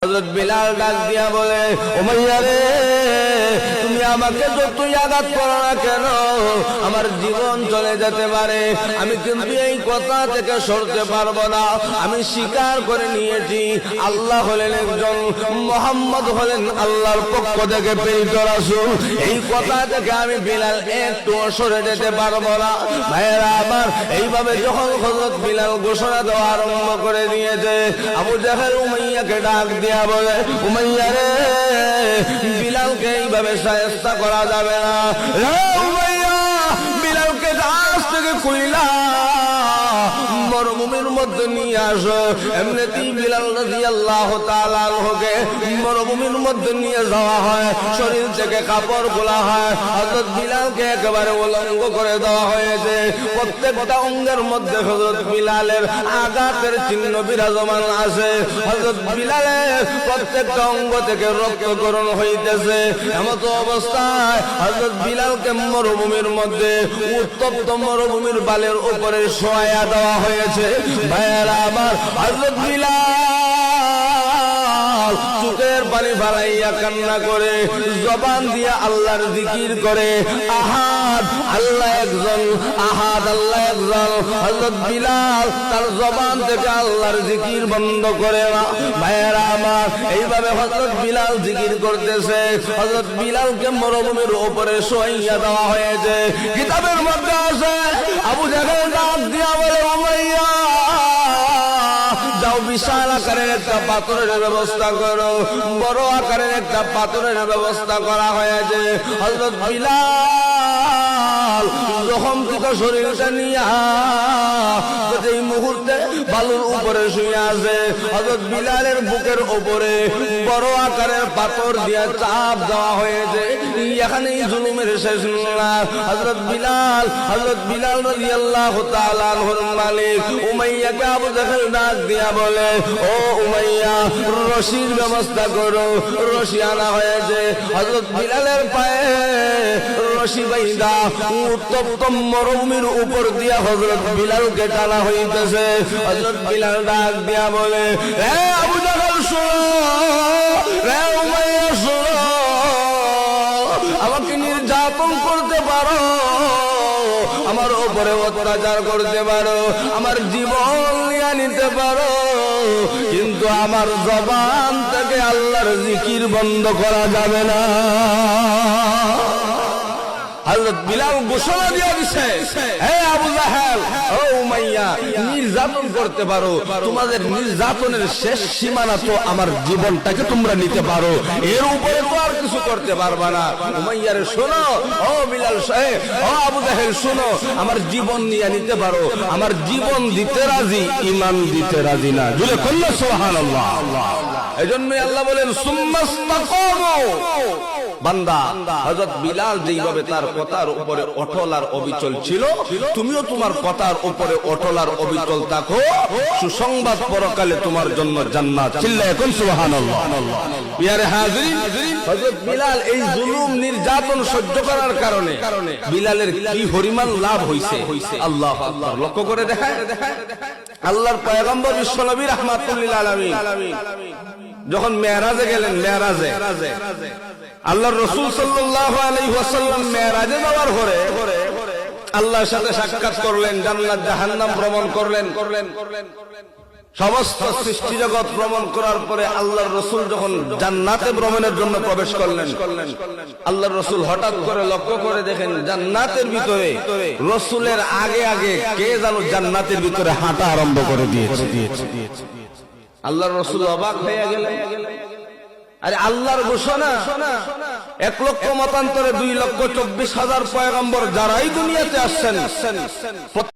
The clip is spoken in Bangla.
হযরত বিলাল ডাক দিয়া বলে, উমাইয়া রে, তুমি আমাকে যতই আঘাত করো না কেন, আমার জীবন চলে যেতে পারে, আমি কিন্তু এই কথা থেকে সরতে পারবো না। আমি স্বীকার করে নিয়েছি আল্লাহ হলেন একজন, মুহাম্মদ হলেন আল্লাহর পক্ষ থেকে প্রেরিত রাসূল। এই কথা থেকে আমি বিলাল একটু সরে যেতে পারবো না। ভাইয়েরা আমার, এইভাবে যখন হযরত বিলাল ঘোষণা দেওয়া আরম্ভ করে দিয়েছে, আবু জাহেল উমাইয়াকে ডাক দিয়া বলে, উমাইয়া রে, বিলালকে এইভাবে শায়েস্তা করা যাবে না। উমাইয়া, বিলালকে গাছ থেকে খুইলা মরুভূমির মধ্যে নিয়ে আসো। এমনিতেই বিলাল রাদিয়াল্লাহু তাআলা আনহুকে মরুভূমির মধ্যে নিয়ে যাওয়া হয়, শরীর থেকে কাপড় খোলা হয়, হযরত বিলালকে একেবারে উলঙ্গ করে দেওয়া হয়েছে। প্রত্যেকটা অঙ্গের মধ্যে হযরত বিলালের আঘাতের চিহ্ন বিরাজমান আছে। হযরত বিলালের প্রত্যেকটা অঙ্গ থেকে রক্তক্ষরণ হইতেছে। এমত অবস্থায় হযরত বিলালকে মরুভূমির মধ্যে উত্তপ্ত মরুভূমির বালের উপরে শোয়া দেওয়া হয়েছে। ভাইয়েরা আমার, হযরত বিলাল চোখের পানি ফালাইয়া কান্না করে, জবান দিয়া আল্লাহর জিকির করে, আহাদ আল্লাহ একজন, আহাদ আল্লাহ একজন। হযরত বিলাল তার জবান থেকে আল্লাহর জিকির বন্ধ করে না। ভাইয়েরা আমার, এইভাবে হযরত বিলাল জিকির করতেছে। হযরত বিলালকে মরুভূমির উপরে শোয়াইয়া দেওয়া হয়েছে। কিতাবের মধ্যে আছে, আবু জাহেল ডাক দিয়া বলে, উমাইয়া, যাও বিশাল আকারের একটা পাথরের ব্যবস্থা করো। বড় আকারের একটা পাথরের ব্যবস্থা করা হয়েছে। হযরত বিলাল জখমকৃত শরীরটা নিয়ে এই মুহূর্তে বালুর উপরে শুয়ে আছে। হযরত বিলালের বুকের উপরে বড় আকারের পাথর দিয়ে চাপ দেওয়া হয়েছে। এখানেই জুলুমের শেষ না। হযরত বিলাল রাদিয়াল্লাহু তাআলা আনহুর মালিক উমাইয়াকে আবু জাহেল ডাক দিয়া বলে, ও উমাইয়া, রশির ব্যবস্থা করো। রশি আনা হয়েছে। হযরত বিলালের পায়ে রশি বাইন্ধা উত্তপ্ত মরুভূমির উপর দিয়া হযরত বিলালকে টানা হইতেছে। হযরত বিলাল ডাক দিয়া বলে, হে আবু জাহেল শোনো, হে উমাইয়া শোনো, আমাকে নির্যাতন করতে পারো, আমার উপরে অত্যাচার করতে পারো, আমার জীবন নিয়ে নিতে পারো, কিন্তু আমার জবান থেকে আল্লাহর জিকির বন্ধ করা যাবে না। হযরত বিলাল ঘোষণা দিয়ে দিছে, হে আবু জাহেল, ও উমাইয়া, নির্যাতন করতে পারো, তোমাদের নির্যাতনের শেষ সীমানা তো আমার জীবনটাকে তোমরা নিতে পারো, এর উপরে তো আর কিছু করতে পারবা না। উমাইয়ারে শোনো, ও বিলাল সাহেব, ও আবু জাহেল শোনো, আমার জীবন নিয়ে নিতে পারো, আমার জীবন দিতে রাজি, ঈমান দিতে রাজি না। জুড়ে করলে সুবহানাল্লাহ। এজন্যই আল্লাহ বলেন, সুম্মাস্তাকামু। বান্দা, হযরত বিলাল যেইভাবে তার কথার উপরে অটল আর অবিচল ছিল, তুমিও তোমার কথার উপরে অটল আর অবিচল থাকো, সুসংবাদ পরকালে তোমার জন্য জান্নাত। চিল্লায়ে কোন সুবহানাল্লাহ। ইয়ারে হাজিরিন, হযরত বিলাল এই জুলুম নির্যাতন সহ্য করার কারণে বিলালের কি পরিমাণ লাভ হইছে, আল্লাহু আকবার। লক্ষ্য করে দেখায়, আল্লাহর পয়গম্বর বিশ্বনবী রাহমাতুল লিল আলামিন যখন মেরাজে গেলেন, মেরাজে আল্লাহর রাসূল সাল্লাল্লাহু আলাইহি ওয়াসাল্লাম মেরাজে যাওয়ার পরে আল্লাহর সাথে সাক্ষাৎ করলেন, জান্নাত জাহান্নাম ভ্রমণ করলেন। সমস্ত সৃষ্টি জগৎ ভ্রমণ করার পরে আল্লাহর রাসূল যখন জান্নাতে ভ্রমণের জন্য প্রবেশ করলেন, আল্লাহর রাসূল হঠাৎ করে লক্ষ্য করে দেখেন জান্নাতের ভিতরে রাসূলের আগে আগে কে যেন জান্নাতের ভিতরে হাঁটা আরম্ভ করে দিয়েছে। আল্লাহর রাসূল অবাক হয়ে গেলেন। আরে আল্লাহর ঘোষণা, 1 লক্ষ মতান্তরে 2,24,000 পয়গম্বর যারাই দুনিয়াতে আসছেন